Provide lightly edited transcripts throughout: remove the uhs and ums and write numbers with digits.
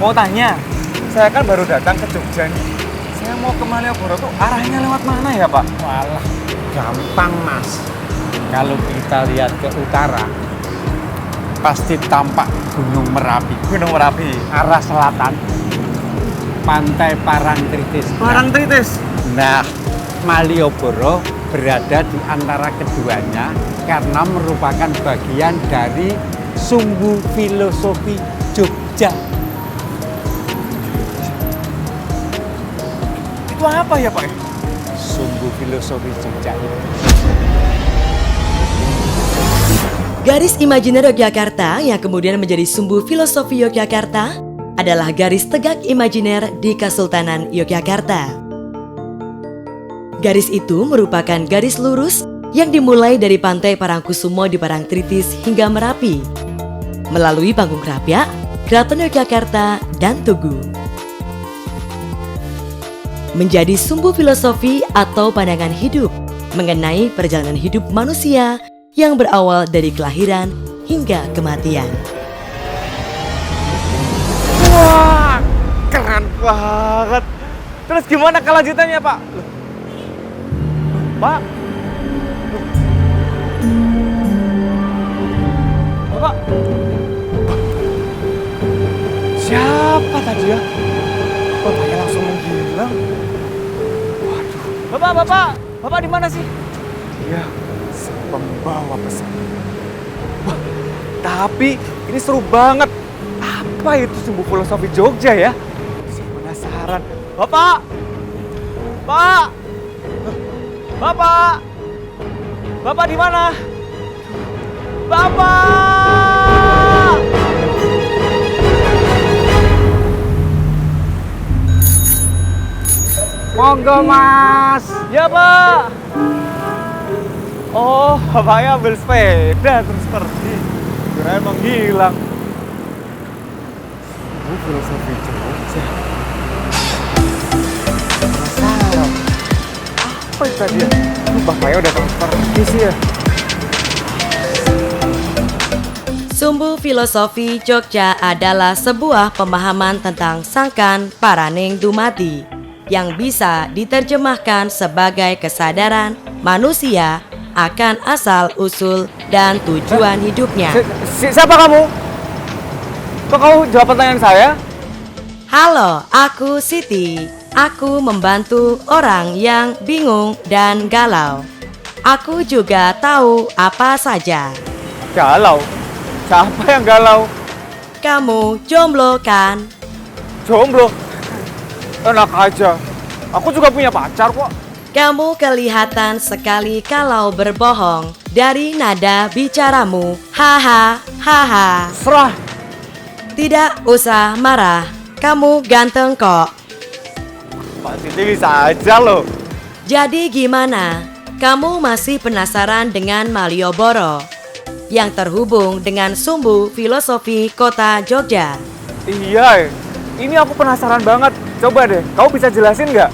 Mau tanya, saya kan baru datang ke Jogja nih. Saya mau ke Malioboro tuh arahnya lewat mana ya Pak? Walah, gampang Mas. Kalau kita lihat ke utara, pasti tampak Gunung Merapi. Gunung Merapi. Arah selatan, Pantai Parangtritis. Parangtritis. Nah, Malioboro berada di antara keduanya karena merupakan bagian dari Sumbu Filosofi Jogja. Itu apa ya Pak? Sumbu Filosofi Jogja itu Garis imajiner Yogyakarta yang kemudian menjadi sumbu filosofi Yogyakarta adalah garis tegak imajiner di Kesultanan Yogyakarta. Garis itu merupakan garis lurus yang dimulai dari Pantai Parangkusumo di Parangtritis hingga Merapi, melalui Panggung Krapyak, Keraton Yogyakarta, dan Tugu. Menjadi sumbu filosofi atau pandangan hidup mengenai perjalanan hidup manusia yang berawal dari kelahiran hingga kematian. Wah, keren banget. Terus gimana kelanjutannya Pak? Pak? Bapak? Siapa tadi ya? Bapaknya langsung menghilang. Waduh. Bapak di mana sih? Iya, pembawa pesan. Wah, tapi ini seru banget. Apa itu sumbu filosofi Jogja ya? Saya penasaran. Bapak! Pak! Bapak! Bapak di mana? Bapak! Monggo Mas. Ya Pak. Oh, bapaknya ambil sepeda terus pergi. Kirain menghilang. Oh, filosofi Jogja. Penasaran. Apa itu tadi ya? Bapaknya udah pergi sih ya. Sumbu filosofi Jogja adalah sebuah pemahaman tentang sangkan paraning dumadi yang bisa diterjemahkan sebagai kesadaran manusia akan asal-usul dan tujuan hidupnya. Siapa kamu? Kok kamu jawab pertanyaan saya? Halo, aku Siti. Aku membantu orang yang bingung dan galau. Aku juga tahu apa saja. Galau? Siapa yang galau? Kamu jomblo kan? Jomblo? Enak aja. Aku juga punya pacar kok. Kamu kelihatan sekali kalau berbohong dari nada bicaramu. Haha, haha. Serah. Tidak usah marah. Kamu ganteng kok. Pak Siti bisa aja loh. Jadi gimana? Kamu masih penasaran dengan Malioboro yang terhubung dengan sumbu filosofi kota Jogja? Iya, ini aku penasaran banget. Coba deh, kamu bisa jelasin nggak?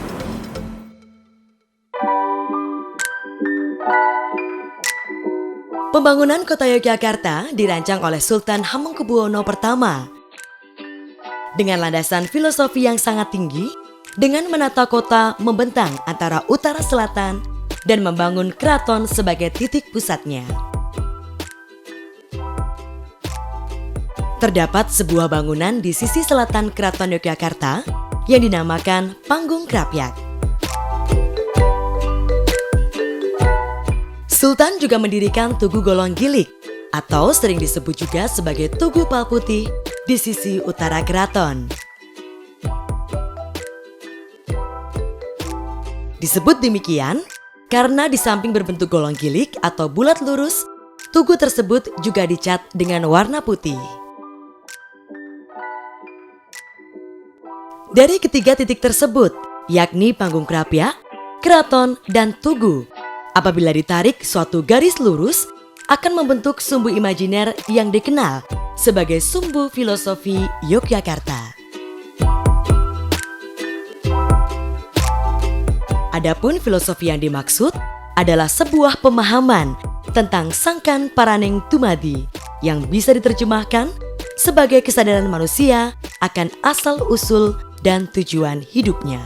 Pembangunan kota Yogyakarta dirancang oleh Sultan Hamengkubuwono I dengan landasan filosofi yang sangat tinggi, dengan menata kota membentang antara utara selatan dan membangun keraton sebagai titik pusatnya. Terdapat sebuah bangunan di sisi selatan Keraton Yogyakarta yang dinamakan Panggung Krapyak. Sultan juga mendirikan Tugu Golong Gilik atau sering disebut juga sebagai Tugu Palputih di sisi utara keraton. Disebut demikian karena di samping berbentuk golong gilik atau bulat lurus, tugu tersebut juga dicat dengan warna putih. Dari ketiga titik tersebut, yakni Panggung Krapyak, Keraton, dan Tugu, apabila ditarik suatu garis lurus, akan membentuk sumbu imajiner yang dikenal sebagai sumbu filosofi Yogyakarta. Adapun filosofi yang dimaksud adalah sebuah pemahaman tentang sangkan paraning dumadi yang bisa diterjemahkan sebagai kesadaran manusia akan asal-usul dan tujuan hidupnya.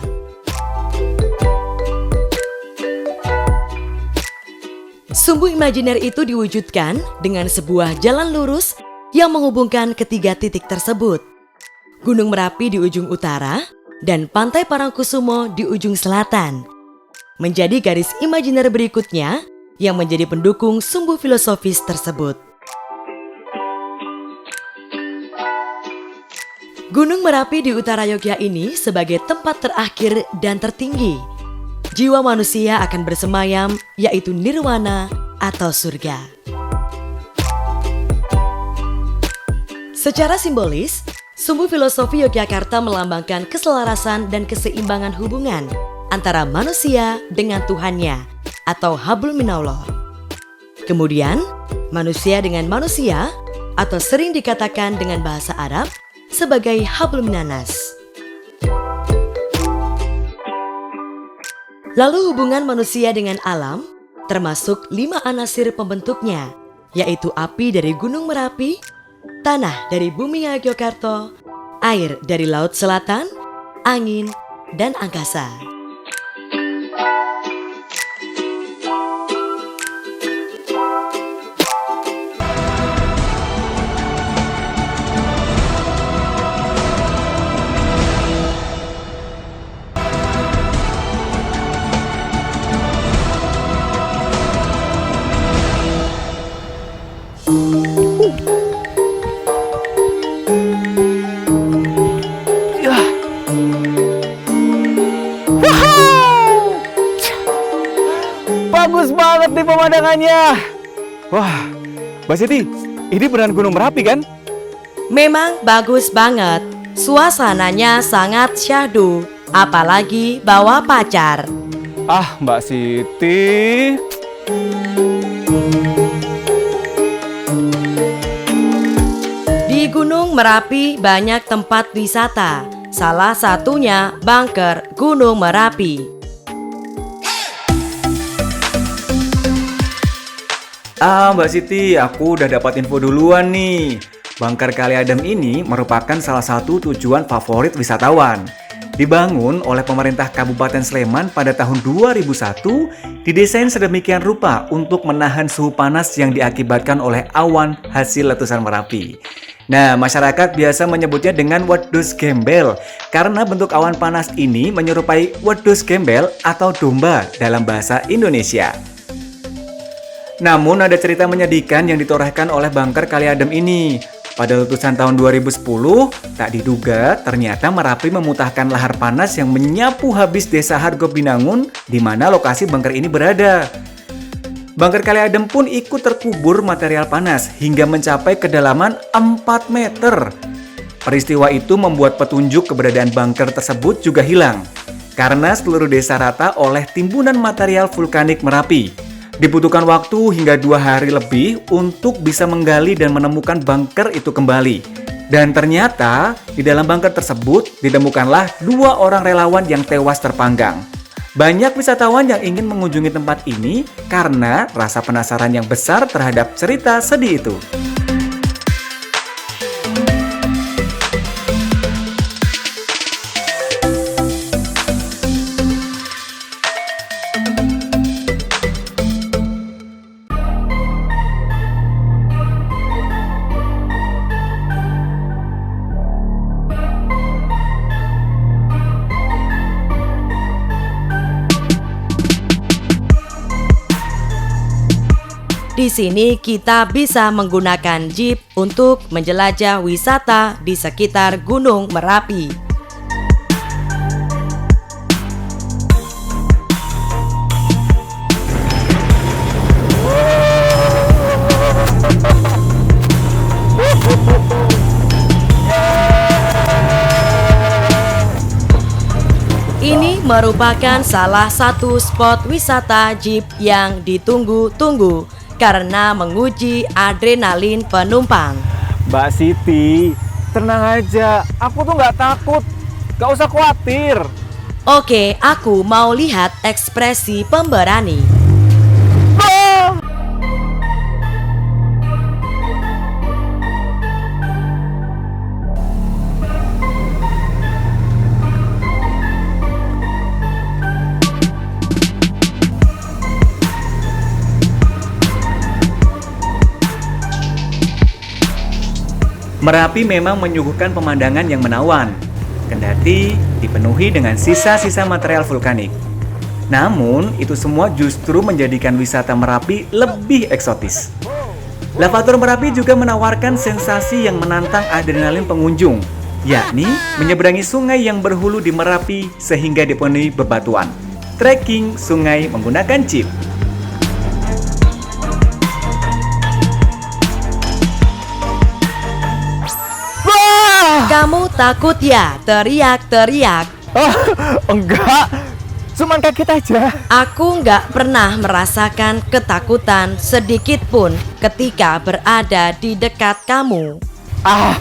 Sumbu imajiner itu diwujudkan dengan sebuah jalan lurus yang menghubungkan ketiga titik tersebut. Gunung Merapi di ujung utara dan Pantai Parangkusumo di ujung selatan. Menjadi garis imajiner berikutnya yang menjadi pendukung sumbu filosofis tersebut. Gunung Merapi di utara Yogyakarta ini sebagai tempat terakhir dan tertinggi. Jiwa manusia akan bersemayam, yaitu nirwana atau surga. Secara simbolis, sumbu filosofi Yogyakarta melambangkan keselarasan dan keseimbangan hubungan antara manusia dengan Tuhannya atau hablum minallah. Kemudian, manusia dengan manusia atau sering dikatakan dengan bahasa Arab sebagai hablum minannas. Lalu hubungan manusia dengan alam termasuk 5 anasir pembentuknya, yaitu api dari Gunung Merapi, tanah dari bumi Yogyakarta, air dari Laut Selatan, angin, dan angkasa. Bagus banget nih pemandangannya. Wah, Mbak Siti, ini beneran Gunung Merapi kan? Memang bagus banget. Suasananya sangat syahdu, apalagi bawa pacar. Ah, Mbak Siti. Di Gunung Merapi banyak tempat wisata. Salah satunya Bunker Gunung Merapi. Mbak Siti, aku udah dapat info duluan nih. Bangkar Kali Adem ini merupakan salah satu tujuan favorit wisatawan. Dibangun oleh pemerintah Kabupaten Sleman pada tahun 2001, didesain sedemikian rupa untuk menahan suhu panas yang diakibatkan oleh awan hasil letusan Merapi. Nah, masyarakat biasa menyebutnya dengan wedhus gembel karena bentuk awan panas ini menyerupai wedhus gembel atau domba dalam bahasa Indonesia. Namun ada cerita menyedihkan yang ditorehkan oleh Bangkar Kali Adem ini. Pada letusan tahun 2010, tak diduga ternyata Merapi memutahkan lahar panas yang menyapu habis desa Hargo Binangun di mana lokasi bangker ini berada. Bangkar Kali Adem pun ikut terkubur material panas hingga mencapai kedalaman 4 meter. Peristiwa itu membuat petunjuk keberadaan bangker tersebut juga hilang karena seluruh desa rata oleh timbunan material vulkanik Merapi. Dibutuhkan waktu hingga 2 hari lebih untuk bisa menggali dan menemukan bangker itu kembali. Dan ternyata di dalam bangker tersebut ditemukanlah 2 orang relawan yang tewas terpanggang. Banyak wisatawan yang ingin mengunjungi tempat ini karena rasa penasaran yang besar terhadap cerita sedih itu. Di sini kita bisa menggunakan jeep untuk menjelajah wisata di sekitar Gunung Merapi. Ini merupakan salah satu spot wisata jeep yang ditunggu-tunggu karena menguji adrenalin penumpang. Mbak Siti, tenang aja, aku tuh nggak takut, nggak usah khawatir. Oke, aku mau lihat ekspresi pemberani. Merapi memang menyuguhkan pemandangan yang menawan, kendati dipenuhi dengan sisa-sisa material vulkanik. Namun, itu semua justru menjadikan wisata Merapi lebih eksotis. Lavator Merapi juga menawarkan sensasi yang menantang adrenalin pengunjung, yakni menyeberangi sungai yang berhulu di Merapi sehingga dipenuhi bebatuan. Trekking sungai menggunakan jeep. Kamu takut ya teriak-teriak? Enggak, cuman kaget aja. Aku nggak pernah merasakan ketakutan sedikit pun ketika berada di dekat kamu.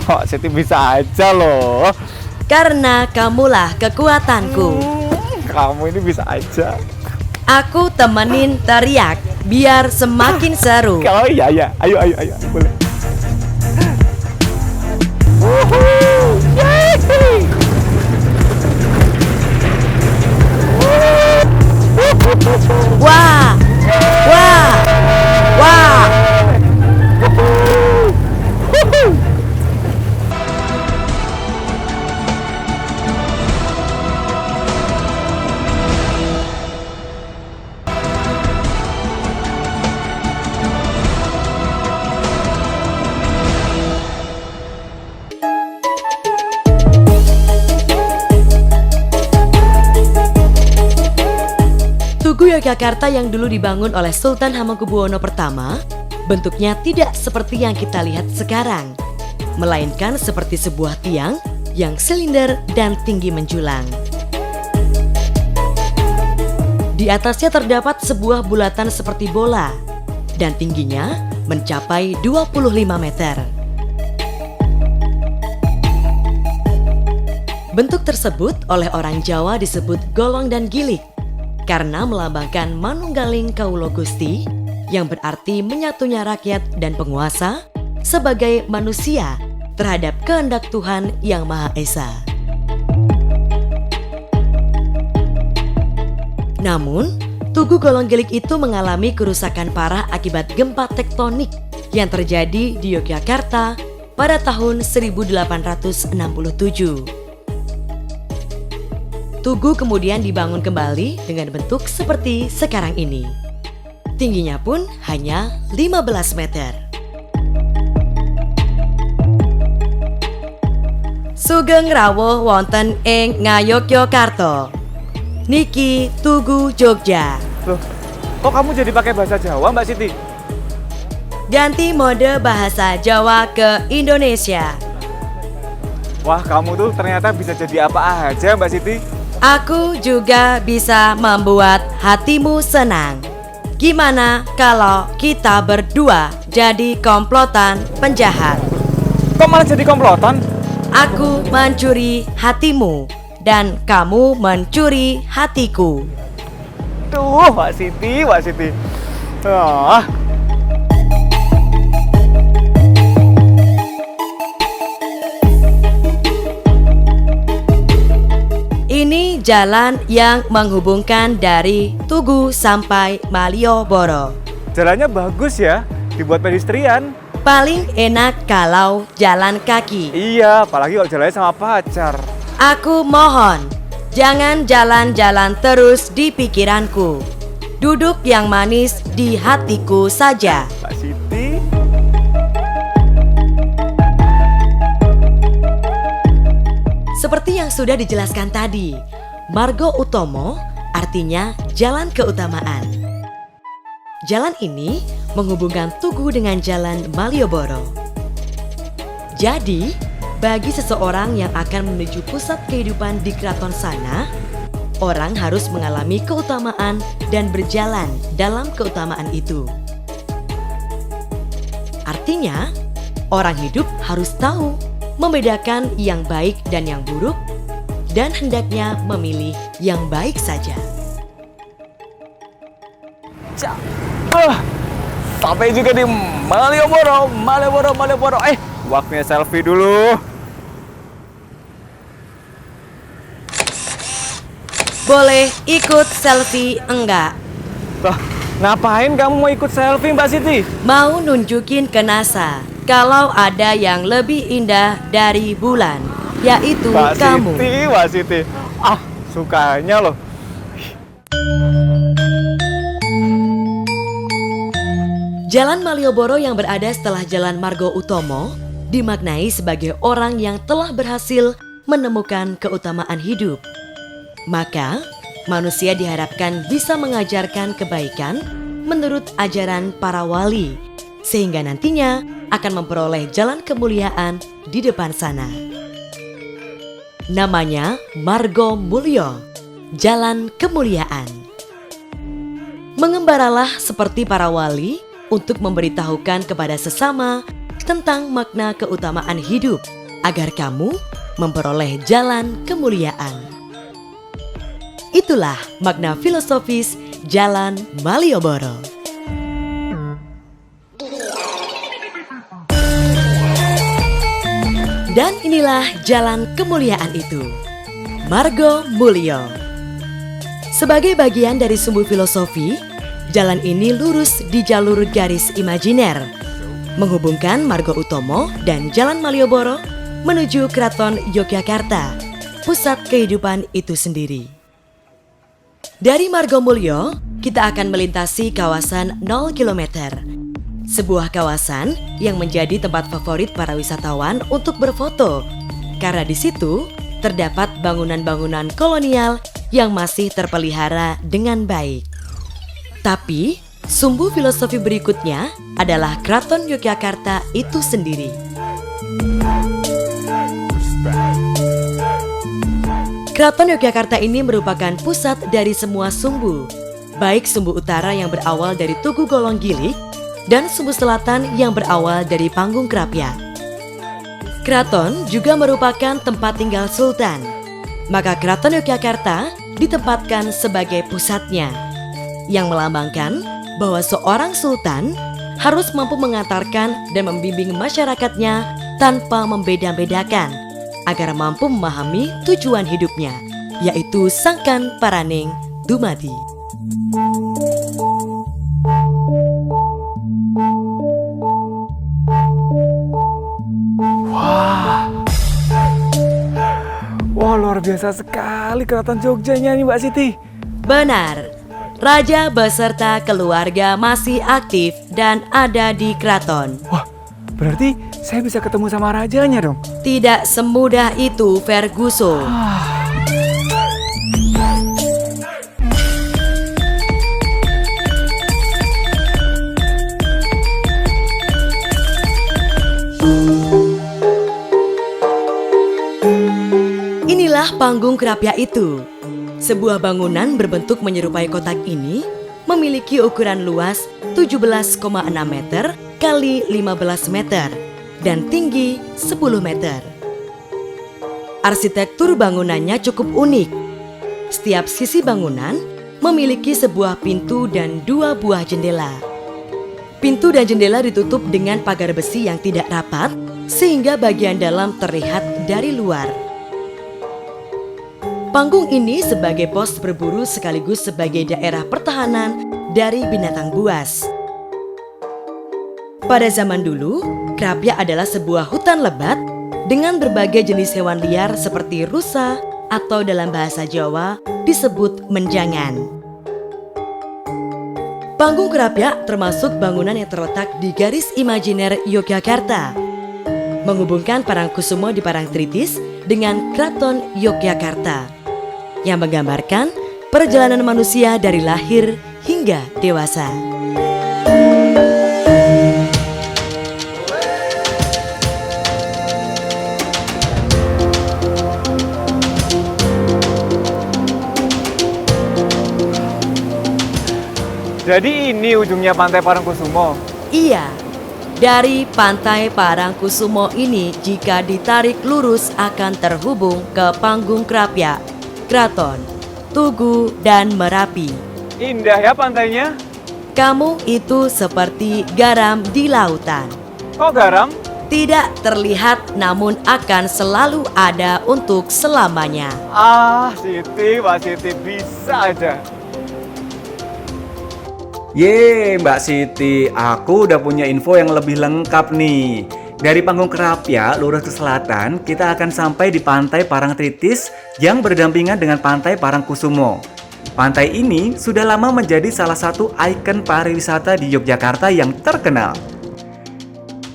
Pak Siti bisa aja loh. Karena kamulah kekuatanku. Kamu ini bisa aja. Aku temenin teriak biar semakin seru. Oh iya, ayo, boleh. Wah, wah, wah. Tugu Yogyakarta yang dulu dibangun oleh Sultan Hamengkubuwono pertama, bentuknya tidak seperti yang kita lihat sekarang, melainkan seperti sebuah tiang yang silinder dan tinggi menjulang. Di atasnya terdapat sebuah bulatan seperti bola, dan tingginya mencapai 25 meter. Bentuk tersebut oleh orang Jawa disebut golong dan gilik, karena melambangkan manunggaling Kaulo Gusti yang berarti menyatunya rakyat dan penguasa sebagai manusia terhadap kehendak Tuhan Yang Maha Esa. Namun, Tugu Golong Gilik itu mengalami kerusakan parah akibat gempa tektonik yang terjadi di Yogyakarta pada tahun 1867. Tugu kemudian dibangun kembali dengan bentuk seperti sekarang ini. Tingginya pun hanya 15 meter. Sugeng rawuh wonten ing Ngayogyakarta. Niki Tugu Jogja. Loh, kok kamu jadi pakai bahasa Jawa, Mbak Siti? Ganti mode bahasa Jawa ke Indonesia. Wah, kamu tuh ternyata bisa jadi apa aja, Mbak Siti. Aku juga bisa membuat hatimu senang. Gimana kalau kita berdua jadi komplotan penjahat? Kok malah jadi komplotan? Aku mencuri hatimu dan kamu mencuri hatiku. Tuh, Mbak Siti. Ah. Ini jalan yang menghubungkan dari Tugu sampai Malioboro. Jalannya bagus ya, dibuat pedestrian. Paling enak kalau jalan kaki. Iya, apalagi kalau jalannya sama pacar. Aku mohon, jangan jalan-jalan terus di pikiranku. Duduk yang manis di hatiku saja. Mbak Siti. Seperti yang sudah dijelaskan tadi, Margo Utomo artinya jalan keutamaan. Jalan ini menghubungkan Tugu dengan jalan Malioboro. Jadi, bagi seseorang yang akan menuju pusat kehidupan di keraton sana, orang harus mengalami keutamaan dan berjalan dalam keutamaan itu. Artinya, orang hidup harus tahu membedakan yang baik dan yang buruk, dan hendaknya memilih yang baik saja. Sampai juga di Malioboro. Waktunya selfie dulu. Boleh ikut selfie enggak? Ngapain kamu mau ikut selfie, Mbak Siti? Mau nunjukin ke NASA kalau ada yang lebih indah dari bulan, yaitu Mbak kamu. Siti, Mbak Siti. Ah, sukanya loh. Jalan Malioboro yang berada setelah Jalan Margo Utomo dimaknai sebagai orang yang telah berhasil menemukan keutamaan hidup. Maka, manusia diharapkan bisa mengajarkan kebaikan menurut ajaran para wali, sehingga nantinya akan memperoleh jalan kemuliaan di depan sana. Namanya Margo Mulyo, Jalan Kemuliaan. Mengembaralah seperti para wali untuk memberitahukan kepada sesama tentang makna keutamaan hidup agar kamu memperoleh jalan kemuliaan. Itulah makna filosofis Jalan Malioboro. Dan inilah jalan kemuliaan itu, Margo Mulyo. Sebagai bagian dari sumbu filosofi, jalan ini lurus di jalur garis imajiner, menghubungkan Margo Utomo dan Jalan Malioboro menuju Keraton Yogyakarta, pusat kehidupan itu sendiri. Dari Margo Mulyo, kita akan melintasi kawasan 0 km. Sebuah kawasan yang menjadi tempat favorit para wisatawan untuk berfoto, karena di situ terdapat bangunan-bangunan kolonial yang masih terpelihara dengan baik. Tapi, sumbu filosofi berikutnya adalah Keraton Yogyakarta itu sendiri. Keraton Yogyakarta ini merupakan pusat dari semua sumbu, baik sumbu utara yang berawal dari Tugu Golong Gilik dan sumbu selatan yang berawal dari Panggung Krapyak. Keraton juga merupakan tempat tinggal sultan, maka Keraton Yogyakarta ditempatkan sebagai pusatnya, yang melambangkan bahwa seorang sultan harus mampu mengantarkan dan membimbing masyarakatnya tanpa membeda-bedakan, agar mampu memahami tujuan hidupnya, yaitu sangkan paraning dumadi. Wah, luar biasa sekali Keraton Jogjanya nih Mbak Siti. Benar, raja beserta keluarga masih aktif dan ada di keraton. Wah, berarti saya bisa ketemu sama rajanya dong. Tidak semudah itu, Ferguson. Inilah Panggung Krapyak itu. Sebuah bangunan berbentuk menyerupai kotak ini memiliki ukuran luas 17,6 meter kali 15 meter dan tinggi 10 meter. Arsitektur bangunannya cukup unik. Setiap sisi bangunan memiliki sebuah pintu dan 2 buah jendela. Pintu dan jendela ditutup dengan pagar besi yang tidak rapat sehingga bagian dalam terlihat dari luar. Panggung ini sebagai pos berburu sekaligus sebagai daerah pertahanan dari binatang buas. Pada zaman dulu, Krapyak adalah sebuah hutan lebat dengan berbagai jenis hewan liar seperti rusa atau dalam bahasa Jawa disebut menjangan. Panggung Krapyak termasuk bangunan yang terletak di garis imajiner Yogyakarta, menghubungkan Parangkusumo di Parangtritis dengan Keraton Yogyakarta, yang menggambarkan perjalanan manusia dari lahir hingga dewasa. Jadi ini ujungnya Pantai Parangkusumo. Iya, dari Pantai Parangkusumo ini jika ditarik lurus akan terhubung ke Panggung Krapyak, Keraton, Tugu, dan Merapi. Indah ya pantainya. Kamu itu seperti garam di lautan. Kok garam? Tidak terlihat namun akan selalu ada untuk selamanya. Ah, Siti, Mbak Siti bisa aja. Ye, Mbak Siti, aku udah punya info yang lebih lengkap nih. Dari Panggung Kerapia, lurus ke selatan, kita akan sampai di Pantai Parangtritis yang berdampingan dengan Pantai Parangkusumo. Pantai ini sudah lama menjadi salah satu ikon pariwisata di Yogyakarta yang terkenal.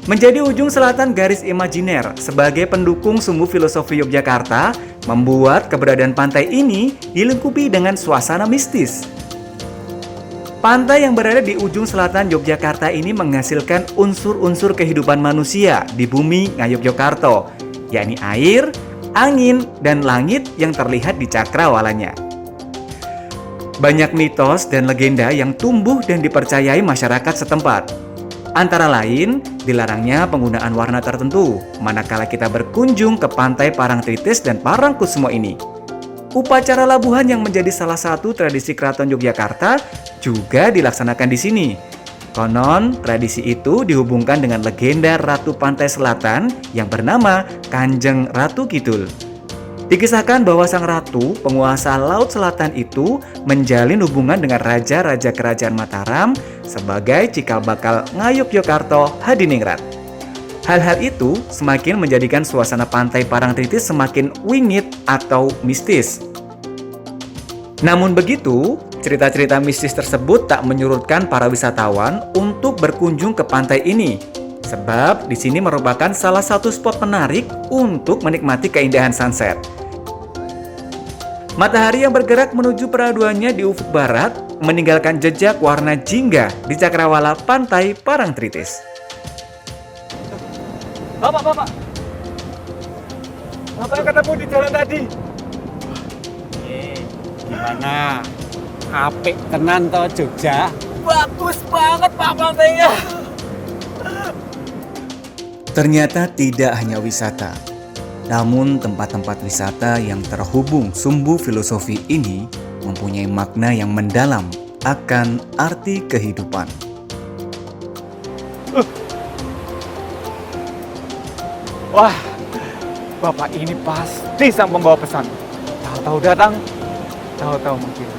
Menjadi ujung selatan garis imajiner sebagai pendukung sumbu filosofi Yogyakarta, membuat keberadaan pantai ini dilengkapi dengan suasana mistis. Pantai yang berada di ujung selatan Yogyakarta ini menghasilkan unsur-unsur kehidupan manusia di bumi Ngayogyakarta, yakni air, angin, dan langit yang terlihat di cakrawalanya. Banyak mitos dan legenda yang tumbuh dan dipercayai masyarakat setempat. Antara lain, dilarangnya penggunaan warna tertentu manakala kita berkunjung ke Pantai Parangtritis dan Parangkusumo ini. Upacara labuhan yang menjadi salah satu tradisi Keraton Yogyakarta juga dilaksanakan di sini. Konon, tradisi itu dihubungkan dengan legenda Ratu Pantai Selatan yang bernama Kanjeng Ratu Kidul. Dikisahkan bahwa sang ratu, penguasa Laut Selatan itu menjalin hubungan dengan raja-raja kerajaan Mataram sebagai cikal bakal Ngayogyakarta Hadiningrat. Hal-hal itu semakin menjadikan suasana Pantai Parangtritis semakin wingit atau mistis. Namun begitu, cerita-cerita mistis tersebut tak menyurutkan para wisatawan untuk berkunjung ke pantai ini. Sebab di sini merupakan salah satu spot menarik untuk menikmati keindahan sunset. Matahari yang bergerak menuju peraduannya di ufuk barat meninggalkan jejak warna jingga di cakrawala Pantai Parangtritis. Bapak. Bapak yang ketemu di jalan tadi. Gimana? Apik tenan to Jogja? Bagus banget Pak pantainya. Ternyata tidak hanya wisata, namun tempat-tempat wisata yang terhubung sumbu filosofi ini mempunyai makna yang mendalam akan arti kehidupan. Wah, Bapak ini pasti sang pembawa pesan. Tahu-tahu datang, tahu-tahu menghilang.